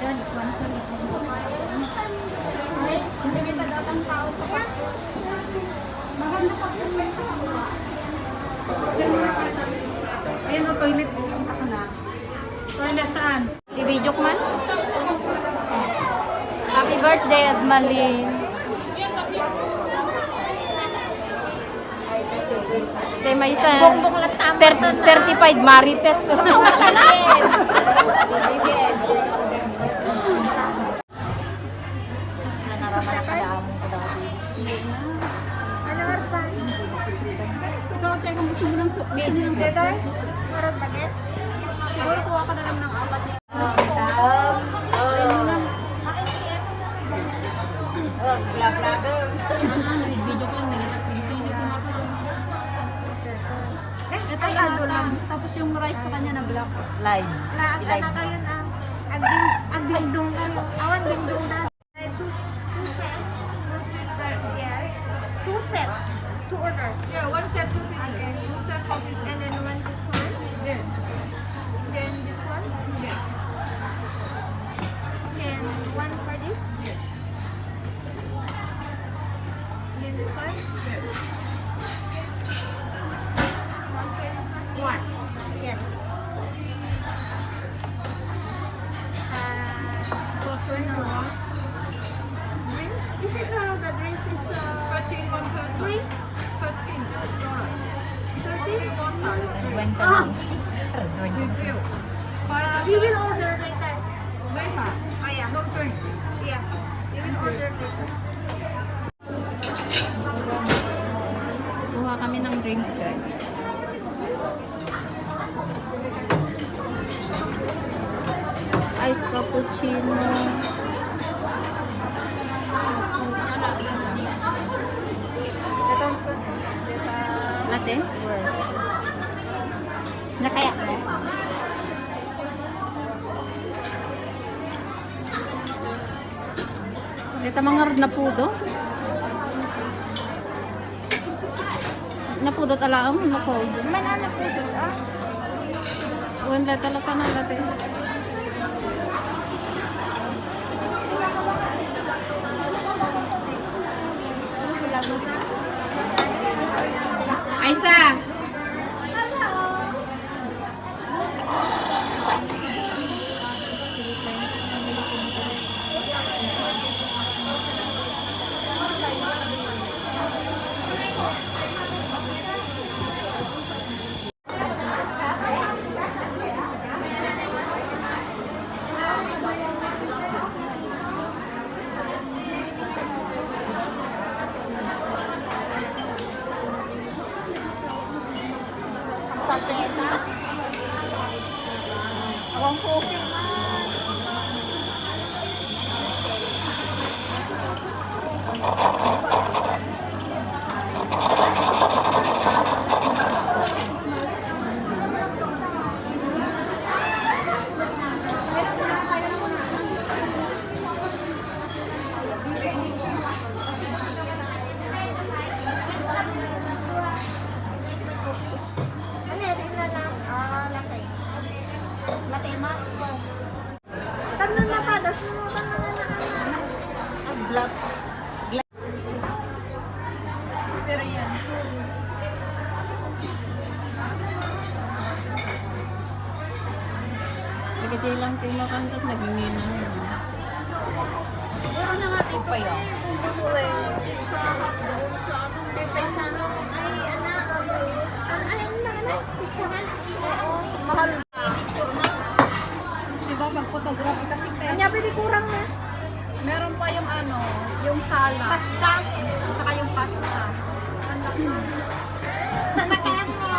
Yan, ikuan sa likod. Hindi may tagatang tao sa pato. Maganda pa sa mga tao. Ayan o, toilet. Ako na. Toilet saan? I-video ko man. Happy birthday, Admalin. Tay may isa certified marites ko. Ikaw, tayo kung gusto mo ng siguro kuha ka na lang ng apat niya. Video ko lang, nagtatag-pilit yung mapa. Ito yung lang. Tapos yung rice sa kanya na black. Live. Lahat na kayo na. Ang dingdong kayo. Awan dingdong na. Two set. Yes. Two set. Two order. Yeah, one set, two pieces. Okay. Two set, two pieces. And then one this one. Yes. Then this one. Yes. And one for this. Yes. Then this one. Yes. One for this one. One. Yes. So, turn around. Drinks. Is it the drinks is 13 one person. free? 13 dollars. 30? Kwenta Ah. lang. Review. We will order later. Later. Oh yeah. No drink. Yeah. We will order later. Kuha kami ng drinks, guys. Ice cappuccino. Latte? Na kaya? Ito mga napudo. Napudot alaam, nako. Man, anak ko doon, ah. Wala talaga na latte. Aisa! Tapeta. Awang coffee. Ano yan? Tingnan lang. Latte. Latte, ma. Tanong na pa. Das mo tanong na. Black. Experience. Nagkati lang kayo makantot, nagingina. Siguro na nga dito pa yun. Kung gusto eh. Sa doon sa ano. May paisano. Ay, anak. Ay, anak. Pizza man. Mahal. Picture na. Diba mag-photography kasi tayo. Kanya pwede kurang na. Meron pa yung ano, yung salad. Pasta. At saka yung pasta. Nakayan mo.